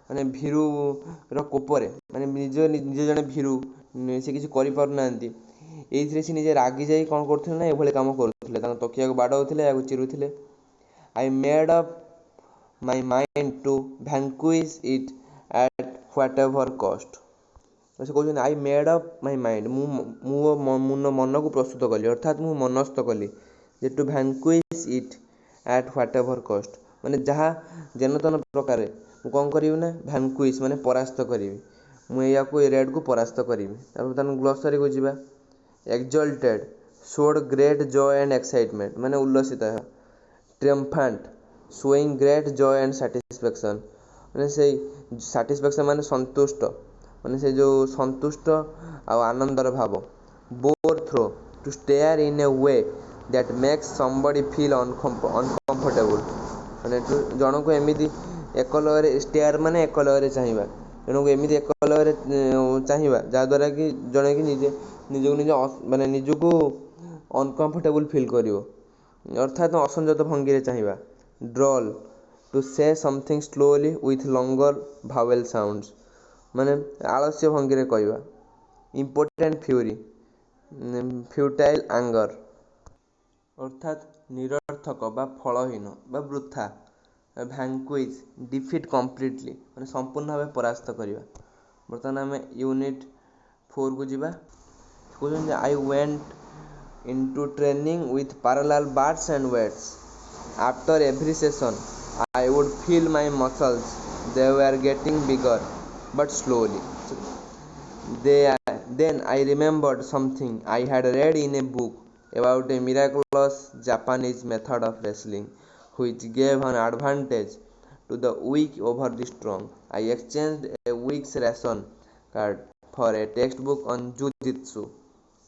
ମାନେ ଭୀରୁର କୋପରେ, ମାନେ ନିଜେ ଜଣେ ଭୀରୁ, ସେ କିଛି କରିପାରୁନାହାନ୍ତି, ଏଇଥିରେ ସେ ନିଜେ ରାଗି ଯାଇ କ'ଣ କରୁଥିଲେ ନା ଏଭଳି କାମ କରୁଥିଲେ, ତାଙ୍କ ତକିଆକୁ ବାଡ଼ଉଥିଲେ, ଏହାକୁ ଚିରୁଥିଲେ। I made up my mind to vanquish it at whatever cost. ସେ କହୁଛନ୍ତି I made up my mind, ମୁଁ ମନକୁ ପ୍ରସ୍ତୁତ କଲି, ଅର୍ଥାତ୍ ମୁଁ ମନସ୍ଥ କଲି ଯେ to vanquish it at whatever cost, ମାନେ ଯାହା ଯେନ ତେନ ପ୍ରକାରେ ମୁଁ କ'ଣ କରିବି ନା ଭ୍ୟାଙ୍କୁଇଶ୍ ମାନେ ପରାସ୍ତ କରିବି, ମୁଁ ଏହାକୁ ରେଡ୍କୁ ପରାସ୍ତ କରିବି। ତାପରେ ତାଙ୍କୁ ଗ୍ଲୋସାରୀକୁ ଯିବା। ଏକ୍ସଲ୍ଟେଡ୍, ଶୋଡ୍ ଗ୍ରେଟ୍ ଜୟ ଆଣ୍ଡ ଏକ୍ସାଇଟମେଣ୍ଟ, ମାନେ ଉଲ୍ଲସିତ। ଟ୍ରିମ୍ଫାଣ୍ଟ, ଶୋଇଂ ଗ୍ରେଟ୍ ଜୟ ଆଣ୍ଡ ସାଟିସ୍ଫ୍ୟାକ୍ସନ୍, ମାନେ ସେଇ ସାଟିସ୍ଫ୍ୟାକ୍ସନ୍ ମାନେ ସନ୍ତୁଷ୍ଟ, ମାନେ ସେ ଯେଉଁ ସନ୍ତୁଷ୍ଟ ଆଉ ଆନନ୍ଦର ଭାବ। Bore through, to stare in a way that makes somebody feel uncomfortable, ମାନେ ଜଣକୁ ଏମିତି ଏକଲୟରେ, ଷ୍ଟେୟାର ମାନେ ଏକଲୟରେ ଚାହିଁବା, ଜଣକୁ ଏମିତି ଏକଲୟରେ ଚାହିଁବା ଯାହାଦ୍ୱାରା କି ଜଣେ କି ନିଜକୁ ଅନକମ୍ଫର୍ଟେବୁଲ୍ ଫିଲ୍ କରିବ, ଅର୍ଥାତ୍ ଅସଂଯତ ଭଙ୍ଗୀରେ ଚାହିଁବା। Drawl, to say something slowly with longer vowel sounds, ମାନେ ଆଳସ୍ୟ ଭଙ୍ଗୀରେ କହିବା। ଇମ୍ପୋର୍ଟାଣ୍ଟ ଫ୍ୟୁରି, ଫ୍ୟୁଟାଇଲ୍ ଆଙ୍ଗର, ଅର୍ଥାତ୍ ନିରର୍ଥକ ବା ଫଳହୀନ ବା ବୃଥା। ଭ୍ୟାଙ୍କୁଇଶ୍, ଡିଫିଟ୍ କମ୍ପ୍ଲିଟଲି, ମାନେ ସମ୍ପୂର୍ଣ୍ଣ ଭାବେ ପରାସ୍ତ କରିବା। ବର୍ତ୍ତମାନ ଆମେ ୟୁନିଟ୍ 4କୁ ଯିବା। କହୁଛନ୍ତି I went into training with parallel bars and weights. After every session I would feel my muscles, they were getting bigger but slowly. Then I remembered something I had read in a book about a miraculous Japanese method of wrestling which gave an advantage to the weak over the strong. I exchanged a week's ration card for a textbook on jujitsu.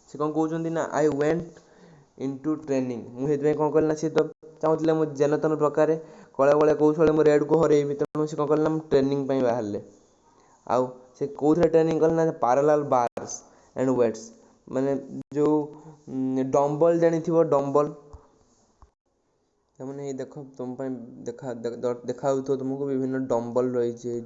ସେ କ'ଣ କହୁଛନ୍ତି ନା I went into training, ମୁଁ ସେଥିପାଇଁ କ'ଣ କଲି ନା ସେ ତ ଚାହୁଁଥିଲେ ମୁଁ ଯେନ ତେନ ପ୍ରକାରେ କଳେ ବଳେ କୌଶଳେ ମୁଁ ରେଡ୍କୁ ହରେଇବି, ତେଣୁ ସେ କ'ଣ କଲେ ନା ମୁଁ ଟ୍ରେନିଂ ପାଇଁ ବାହାରିଲେ। ଆଉ से कौन ट्रेनिंग कले ना पैरेलल बार्स एंड वेट्स माने जो डम्बल जानी थी डम्बल मैंने ये देख तुम देखा देखा तुमको विभिन्न डम्बल रही है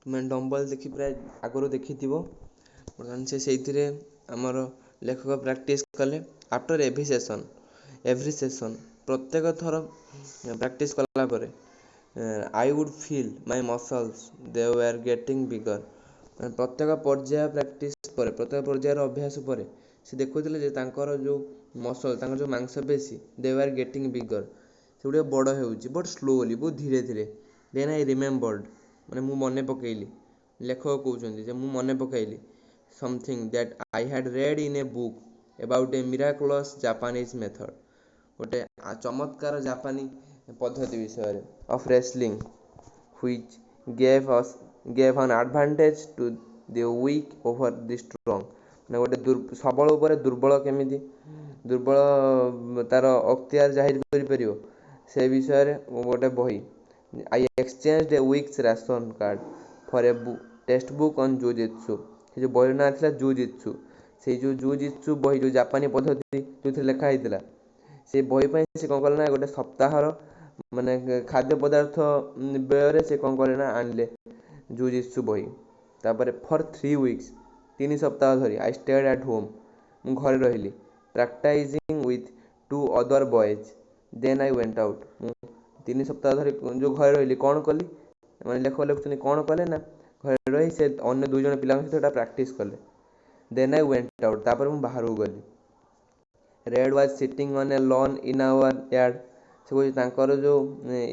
तुम डम्बल देखी प्राय आगु देखी बर्तमान से आमर लेखक प्रैक्टिस कले आफ्टर एवरी सेशन प्रत्येक थर प्रैक्टिस कला परे I would feel my muscles they were getting bigger प्रत्येक पर्याय प्रैक्टिस पर प्रत्येक पर्यायर अभ्यास पर से देखुले जो मसल जो मांसपेशी दे वर गेटिंग बिगर से गुटे बड़ हो बट स्लोली बहुत धीरे धीरे देन आई रिमेम्बर्ड मैंने मु मन पकईली लेखक कहते मु मन पकईली something that I had read in a book about a miraculous Japanese method गोटे चमत्कार जापानी पद्धति विषय of wrestling which gave an advantage to the weak over the strong ମାନେ गोटे सबल उपर दुर्बल केमिति दुर्बल तार अख्तियार जाहिर करिपरियो से विषय गोटे बही I exchanged a week's ration card for a text book on jujitsu जो बही ना था जुजित्सु से जो जुजित्सु बही जो जापानी पद्धति जो लिखा होता से बही से कौन कले ना गोटे सप्ताहर माने खाद्य पदार्थ व्यय से कौन कले ना आनले जुजित्सु बही तापर फॉर 3 वीक्स 3 सप्ताह धरी आई स्टेड एट होम मु घरे रहिली practising with 2 other boys then I went out 3 सप्ताह धरी जो घरे रहिली कौन कली मैंने लेख लिखुन कौन कले ना घरे रही से अन्य 2 जन पिला सहित प्रैक्टिस कले देन आई वेंट आउट तापर मु बाहर गली Red was sitting on a lawn in our yard से कोई तांकर जो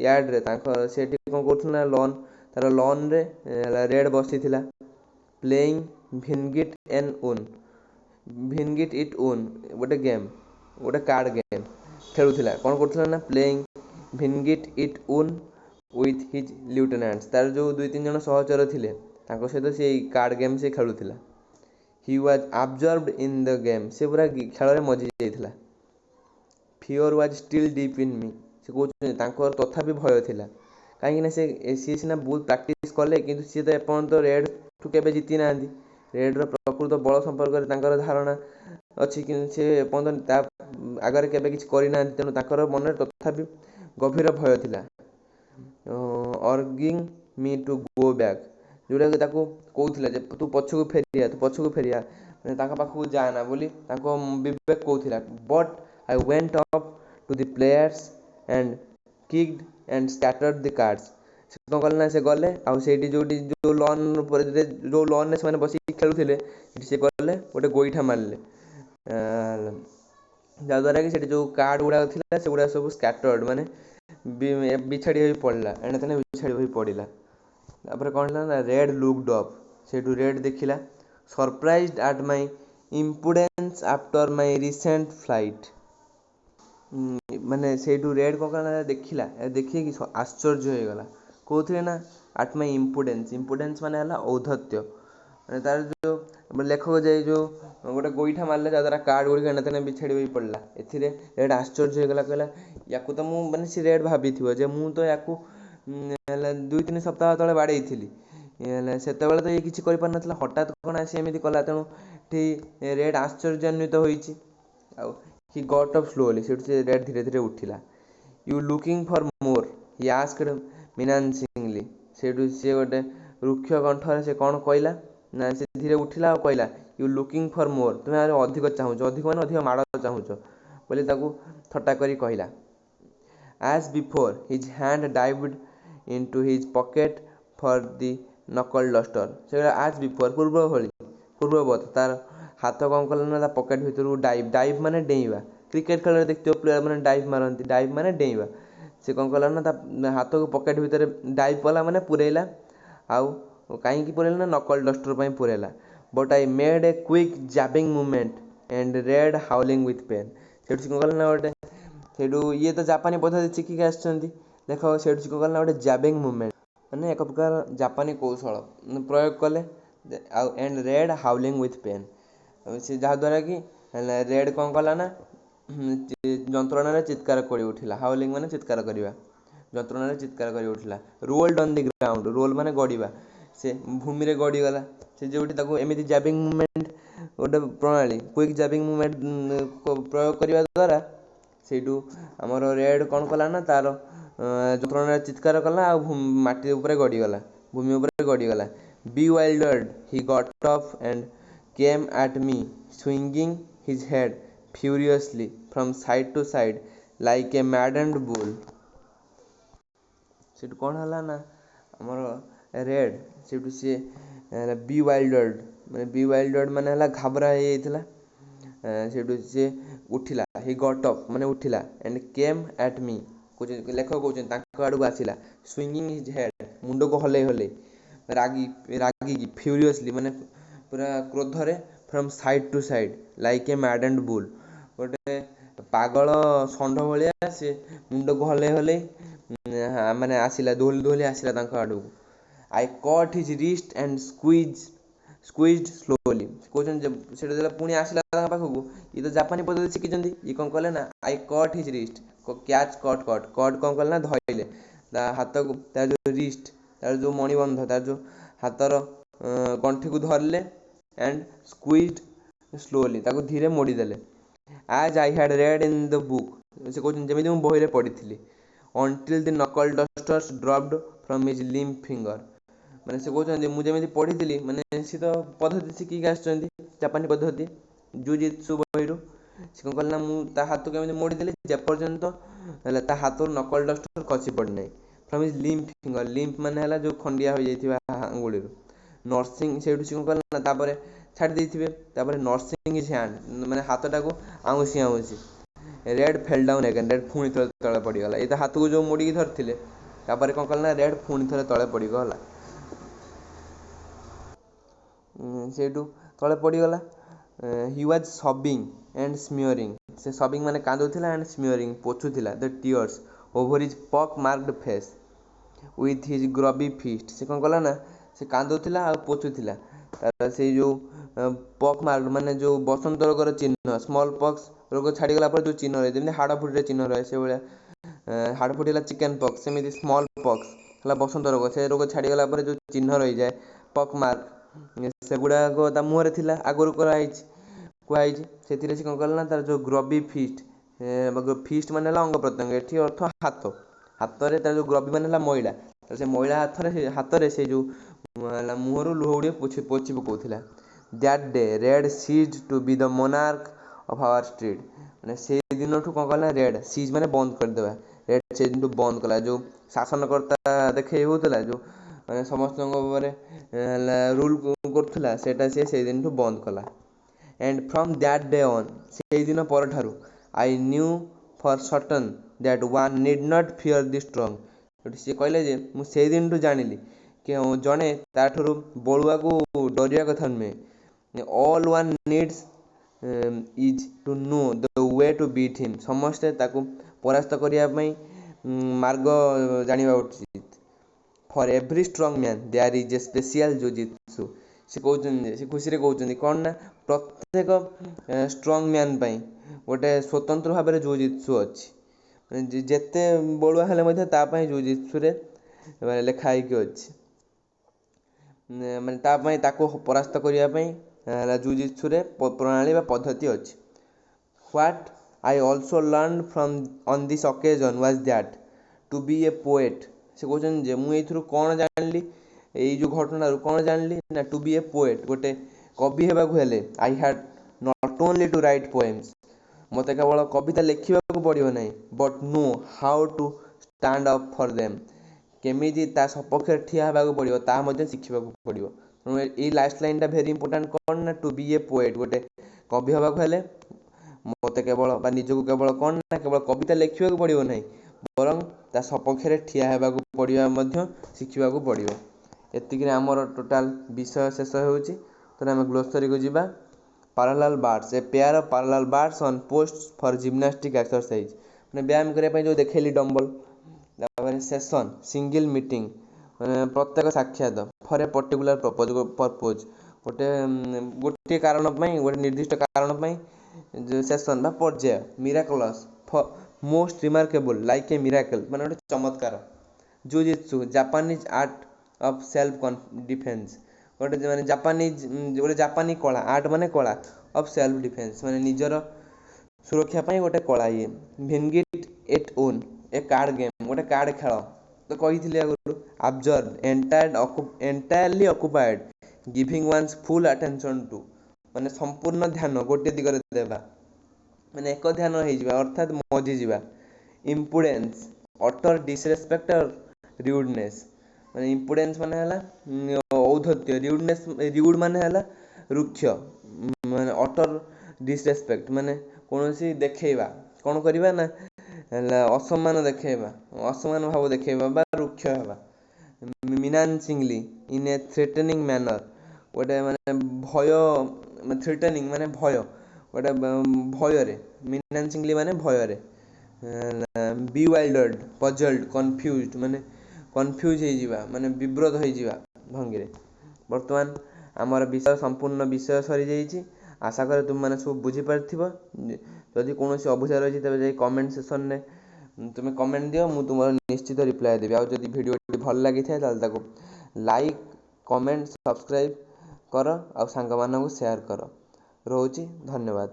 यार्ड रे तांकर सेठी कोन करथुना लॉन तार लॉन रे रेड बसी थिला प्लेइंग भिनगिट एन उन भिनगिट इट उन गोटे गेम गोटे कार्ड गेम खेलुथिला कौन करथुला ना प्लेइंग भिनगिट इट उन विथ हिज लिeutenants तार जो 2-3 जन सहचर थिले तांको सहित से कार्ड गेम से खेलुथिला he was absorbed in the game से पूरा खेल रे मजी जाइथिला fear was still deep in me से कहते तांकर तथापि भय थिला कहीं ना सी सीना बहुत प्रैक्टिस कले किंतु सी तो एपर्यंत रेड ठू केबे जीति ना रेड प्रकृत बल संपर्क में धारणा अच्छी कि आगे केबे किछि करिना तेणु ताकर मन तथापि गभीर भय थिला अर्गिंग मी टू गो बैक जोटा कि ताको कहूथिला जे तू पछकू फेरिया ताका पाखु जाना बोली ताको विवेक कहूथिला but I went up to the players and kicked and scattered the cards से कौन कले ना से गले आउ सेठी जो लॉन पर जो लॉन से माने बसी खेलुथिले से गले गोटे गोईठा मारले जहाँद्वारा कि जो कार्ड गुड़ा था से गुड़ा सब स्कैटर्ड माने बिछाड़ी हो पड़ा एणे तेने बिछाड़ी हो पड़ा तापर कौन ना रेड लुक्ड अप से रेड देखिला surprised at my impudence after my recent flight माने से रेड कौन ना देखिला देखिए कि आश्चर्य हो गला कौन ना एट माय इम्पुडेंस माने हला औद्धत्य माने तार जो लेखक जाए जो गोटे गोईठा मारले जहाँ द्वारा कार्ड गुड़िक एने तेने बिछाड़ी हो पड़ा एथिरे रेड आश्चर्य हो गला कहला याकू तो मु माने से रेड भाभी जे मु तो याकू 2-3 सप्ताह तले बाड़े थी सेतेबेले तो ये किसी कर पार नथला हठात कौन आसी एमती कला तेणु ठी रेड आश्चर्यान्वित होइछि आउ ही गॉट अप स्लोली से रेड धीरे धीरे उठिला you looking for more he asked menacingly सेठू सी गोटे रुक्ष कंठरे से कौन कहला ना से धीरे उठिला और कहला यू लुकिंग फॉर मोर तुम्हें अधिक चाहूच अधिक माने अधिक माड़ चाहूच बोली ताकू थट्टा करी कहला as before his hand dived into his pocket for the knuckle duster से as before पूर्ववत तार हाथ कौन कल ना पॉकेट भितर डाइव माने डेइबा क्रिकेट खेल देखते प्लेयर माने डाइव मारती डाइव माने डेइबा से कौन कला ना हाथ को पॉकेट भितर डाइव कला माने पुरेला आउ कहीं पुरेला ना नकल डस्टर पुरेला but I made a quick jabbing movement and Red howling with pain से कौन कला ना गोटे सेठू ये तो जापानी पद्धति शिखिक आसछन्ति देख सेठू कौन कला ना गोटे जैबिंग मूवमेंट माने एक प्रकार जापानी कौशल प्रयोग कले and Red howling with pain से जहाँद्वारा कि रेड कौन कला ना ଯନ୍ତ୍ରଣାରେ ଚିତ୍କାର କରି ଉଠିଲା। ହାଉଲିଂ ମାନେ ଚିତ୍କାର କରିବା, ଯନ୍ତ୍ରଣାରେ ଚିତ୍କାର କରି ଉଠିଲା। Rolled on the ground, roll ମାନେ ଗଡ଼ିବା, ସେ ଭୂମିରେ ଗଡ଼ିଗଲା। ସେ ଯେଉଁଠି ତାକୁ ଏମିତି ଜାବିଂ ମୁଭମେଣ୍ଟ ଗୋଟେ ପ୍ରଣାଳୀ, କୁଇକ୍ ଜାବିଂ ମୁଭମେଣ୍ଟ ପ୍ରୟୋଗ କରିବା ଦ୍ୱାରା ସେଇଠୁ ଆମର ରେଡ୍ କ'ଣ କଲା ନା ତାର ଯନ୍ତ୍ରଣାରେ ଚିତ୍କାର କଲା ଆଉ ମାଟି ଉପରେ ଗଡ଼ିଗଲା, ଭୂମି ଉପରେ ଗଡ଼ିଗଲା। Bewildered, he got up and came at me, swinging his head furiously from side to side like a maddened bull. ସେଠୁ କ'ଣ ହେଲା ନା ଆମର ରେଡ୍ ସେଠୁ ସିଏ bewildered ମାନେ ହେଲା ଘାବରା ହେଇଯାଇଥିଲା। ସେଠୁ ସିଏ ଉଠିଲା, he got up ମାନେ ଉଠିଲା, and came at me, ଲେଖକ କହୁଛନ୍ତି ତାଙ୍କ ଆଡ଼କୁ ଆସିଲା, swinging his head ମୁଣ୍ଡକୁ ହଲେଇ ହଲେଇ, ରାଗିକି furiously ମାନେ ପୁରା କ୍ରୋଧରେ, from side to side like a maddened bull, ଗୋଟେ ପାଗଳ ଷଣ୍ଢ ଭଳିଆ ସେ ମୁଣ୍ଡକୁ ହଲେଇ ହଲେଇ ମାନେ ଆସିଲା, ଦୋହଲି ଆସିଲା ତାଙ୍କ ଆଡ଼କୁ। I caught his wrist and squeezed slowly, କହୁଛନ୍ତି ସେଟା ଯେତେବେଳେ ପୁଣି ଆସିଲା ତାଙ୍କ ପାଖକୁ, ଇଏ ତ ଜାପାନୀ ପଦ୍ଧତି ଶିଖିଛନ୍ତି, ଇଏ କ'ଣ କଲେ ନା I caught his wrist, catch cut କ'ଣ କଲେ ନା ଧଇଲେ ତା ହାତକୁ, ତାର ଯେଉଁ ରିଷ୍ଟ, ତାର ଯେଉଁ ମଣିବନ୍ଧ, ତାର ଯେଉଁ ହାତର ଗଣ୍ଠିକୁ ଧରିଲେ, and squeezed slowly, ତାକୁ ଧୀରେ ମୋଡ଼ିଦେଲେ। As I had read in the book, ସେ କହୁଛନ୍ତି ଯେମିତି ମୁଁ ବହିରେ ପଢ଼ିଥିଲି, until the knuckle dusters dropped from his limp finger, ମାନେ ସେ କହୁଛନ୍ତି ମୁଁ ଯେମିତି ପଢ଼ିଥିଲି, ମାନେ ସେ ତ ପଦ୍ଧତି ଶିଖିକି ଆସିଛନ୍ତି ଜାପାନୀ ପଦ୍ଧତି ଜୁଜିତ୍ସୁ ବହିରୁ। ସେ କ'ଣ କଲେ ନା ମୁଁ ତା ହାତକୁ କେମିତି ମୋଡ଼ିଦେଲି ଯେପର୍ଯ୍ୟନ୍ତ ହେଲେ ତା ହାତରୁ ନକଲ ଡଷ୍ଟର ଖସି ପଡ଼ିନାହିଁ। From his lymph finger, lymph ମାନେ ହେଲା ଯେଉଁ ଖଣ୍ଡିଆ ହୋଇଯାଇଥିବା ଆଙ୍ଗୁଳିରୁ। ନର୍ସିଂ ସେଇଠୁ ସେ କ'ଣ କଲେ ନା ତାପରେ ଛାଡ଼ି ଦେଇଥିବେ, ତାପରେ ନର୍ସିଂ ହିଜ୍ ହ୍ୟାଣ୍ଡ ମାନେ ହାତଟାକୁ ଆଉଁସି Red fell down again, Red ପୁଣି ଥରେ ତଳେ ପଡ଼ିଗଲା। ଏ ତା ହାତକୁ ଯେଉଁ ମୋଡ଼ିକି ଧରିଥିଲେ, ତାପରେ କ'ଣ କଲେ ନା ରେଡ୍ ପୁଣି ଥରେ ତଳେ ପଡ଼ିଗଲା, ସେଇଠୁ ତଳେ ପଡ଼ିଗଲା। ହି ୱାଜ୍ ସବିଂ ଆଣ୍ଡ ସ୍ମିଅରିଂ, ସେ ସବିଂ ମାନେ କାନ୍ଦୁଥିଲା, ଆଣ୍ଡ ସ୍ମିଅରିଂ ପୋଛୁଥିଲା, the tears over his pock marked face with his grubby fist. ସେ କ'ଣ କଲା ନା ସେ କାନ୍ଦୁଥିଲା ଆଉ ପୋଛୁଥିଲା ତାର ସେଇ ଯେଉଁ ପକ୍ ମାର୍କ ମାନେ ଯେଉଁ ବସନ୍ତ ରୋଗର ଚିହ୍ନ, ସ୍ମଲ୍ ପକ୍ସ ରୋଗ ଛାଡ଼ିଗଲା ପରେ ଯେଉଁ ଚିହ୍ନ ରହେ, ଯେମିତି ହାଡ଼ ଫୁଟିରେ ଚିହ୍ନ ରହେ, ସେଇଭଳିଆ ହାଡ଼ ଫୁଟି ହେଲା ଚିକେନ୍ ପକ୍ସ, ସେମିତି ସ୍ମଲ୍ ପକ୍ସ ହେଲା ବସନ୍ତ ରୋଗ, ସେ ରୋଗ ଛାଡ଼ିଗଲା ପରେ ଯେଉଁ ଚିହ୍ନ ରହିଯାଏ ପକ୍ ମାର୍କ, ସେଗୁଡ଼ାକ ତା ମୁହଁରେ ଥିଲା, ଆଗରୁ କୁହାଯାଇଛି। ସେଥିରେ ସେ କ'ଣ କଲା ନା ତାର ଯେଉଁ ଗ୍ରବି ଫିଷ୍ଟ, ଫିଷ୍ଟ ମାନେ ହେଲା ଅଙ୍ଗ ପ୍ରତ୍ୟଙ୍ଗ, ଏଠି ଅର୍ଥ ହାତ, ହାତରେ ତାର ଯେଉଁ ଗ୍ରବି ମାନେ ହେଲା ମଇଳା, ସେ ମଇଳା ହାତରେ ସେ ଯେଉଁ ହେଲା ମୁହଁରୁ ଲୁହ ଗୁଡ଼ିଏ ପୋଛି ପକାଉଥିଲା। That day Red ceased to be the monarch of our street, ମାନେ ସେଇ ଦିନଠୁ କ'ଣ କଲା ରେଡ୍ ସିଜ୍ ମାନେ ବନ୍ଦ କରିଦେବା, ରେଡ୍ ସେଇ ଦିନଠୁ ବନ୍ଦ କଲା, ଯେଉଁ ଶାସନକର୍ତ୍ତା ଦେଖେଇ ହେଉଥିଲା, ଯେଉଁ ମାନେ ସମସ୍ତଙ୍କ ଉପରେ ରୁଲ୍ କରୁଥିଲା, ସେଇଟା ସିଏ ସେଇ ଦିନଠୁ ବନ୍ଦ କଲା। And from that day on, ସେଇ ଦିନ ପରଠାରୁ, I knew for certain that one need not fear the strong, ସିଏ କହିଲେ ଯେ ମୁଁ ସେଇ ଦିନଠୁ ଜାଣିଲି କି ଜଣେ ତାଠାରୁ ବଳୁଆକୁ ଡରିବା କଥା ନୁହେଁ। All one needs is to know the way to beat him, ସମସ୍ତେ ତାକୁ ପରାସ୍ତ କରିବା ପାଇଁ ମାର୍ଗ ଜାଣିବା ଉଚିତ। For every strong man there is a special jujitsu, ସେ କହୁଛନ୍ତି, ସେ ଖୁସିରେ କହୁଛନ୍ତି କ'ଣ ନା ପ୍ରତ୍ୟେକ ଷ୍ଟ୍ରଙ୍ଗ ମ୍ୟାନ୍ ପାଇଁ ଗୋଟେ ସ୍ୱତନ୍ତ୍ର ଭାବରେ ଜୁଜିତ୍ସୁ ଅଛି, ଯେତେ ବଳୁଆ ହେଲେ ମଧ୍ୟ ତା ପାଇଁ ଜୁଜିତ୍ସୁରେ ଲେଖା ହେଇକି ଅଛି, ମାନେ ତା ପାଇଁ ତାକୁ ପରାସ୍ତ କରିବା ପାଇଁ ଜୁଜିତ୍ସୁରେ ପ୍ରଣାଳୀ ବା ପଦ୍ଧତି ଅଛି। What I also learned from on this occasion was that to be a poet, ସେ କହୁଛନ୍ତି ଯେ ମୁଁ ଏଇଥିରୁ କ'ଣ ଜାଣିଲି, ଏଇ ଯେଉଁ ଘଟଣାରୁ କ'ଣ ଜାଣିଲି ନା ଟୁ ବି ଏ ପୋଏଟ୍, ଗୋଟେ କବି ହେବାକୁ ହେଲେ I had not only to write poems, ମୋତେ କେବଳ କବିତା ଲେଖିବାକୁ ପଡ଼ିବ ନାହିଁ, but know how to stand up for them, କେମିତି ତା ସପକ୍ଷରେ ଠିଆ ହେବାକୁ ପଡ଼ିବ ତାହା ମଧ୍ୟ ଶିଖିବାକୁ ପଡ଼ିବ। ତେଣୁ ଏଇ ଲାଷ୍ଟ ଲାଇନ୍ଟା ଭେରି ଇମ୍ପୋର୍ଟାଣ୍ଟ, କ'ଣ ନା ଟୁ ବି ଏ ପୋଏଟ୍, ଗୋଟେ କବି ହେବାକୁ ହେଲେ ମୋତେ କେବଳ ବା ନିଜକୁ କେବଳ କ'ଣ ନା କେବଳ କବିତା ଲେଖିବାକୁ ପଡ଼ିବ ନାହିଁ, ବରଂ ତା ସପକ୍ଷରେ ଠିଆ ହେବାକୁ ପଡ଼ିବା ମଧ୍ୟ ଶିଖିବାକୁ ପଡ଼ିବ। ଏତିକିରେ ଆମର ଟୋଟାଲ ବିଷୟ ଶେଷ ହେଉଛି। ତେଣୁ ଆମେ ଗ୍ଲୋସରୀକୁ ଯିବା। Parallel bars, A pair of parallel bars on post for gymnastic exercise, ମାନେ ବ୍ୟାୟାମ କରିବା ପାଇଁ ଯେଉଁ ଦେଖେଇଲି ଡମ୍ବଲ। ତାପରେ ସେସନ୍, ସିଙ୍ଗଲ ମିଟିଂ, ମାନେ ପ୍ରତ୍ୟେକ ସାକ୍ଷାତ, ଫର୍ ଏ ପର୍ଟିକୁଲାର ପର୍ପୋଜ, ଗୋଟିଏ କାରଣ ପାଇଁ, ଗୋଟେ ନିର୍ଦ୍ଦିଷ୍ଟ କାରଣ ପାଇଁ सेशन बा पर्याय miraculous most remarkable like a miracle माने गोटे चमत्कार jujitsu Japanese art of self defence गोटे माने जापानीज गोटे जापानी कला आर्ट माने कला ऑफ सेल्फ डिफेन्स माने निजर सुरक्षा पाई गोटे कला ये भिनगिट at on a card game गोटे कार्ड खेल तो कही आगु observe entirely occupied giving one's full attention to माने संपूर्ण ध्यान गोटे दिगरे देबा माने एक ध्यान हो जिबा अर्थात मजी जिबा इम्पुडेंस अटर डिसरेस्पेक्ट और रिउडनेस माने इम्पुडेंस माने हला औद्धत्य रिउडनेस रिउड माने हला रुक्ष माने अटर डिसरेस्पेक्ट माने कोनोसी देखेबा कोन करबा ना असम्मान देखेबा असम्मान भाव देखेबा बा रुक्ष हेबा मिनान्सिंगली इन ए थ्रेटनिंग मैनर गोटे माने भय थ्रेटनिंग माने भय गोटे भय रे मिनान्सिंगली माने भय रे बीवाइल्डर्ड पजल्ड कन्फ्यूज्ड माने कन्फ्यूज हो जिबा माने विब्रत हो जिबा भंगी रे वर्तमान आमर विषय संपूर्ण विषय सरी जाइछि आशा करे तुम माने सब बुझी पारथिबो जदि कोनोसी अबुझा रही तबे जाई कमेंट सेक्शन ने तुम कमेंट दियो मु तुमर निश्चित रिप्लाई देबी आ जदि वीडियो भल लागि थाए ताल ताको लाइक कमेंट सब्सक्राइब कर आ सांग मानकु शेयर कर रहउछि धन्यवाद।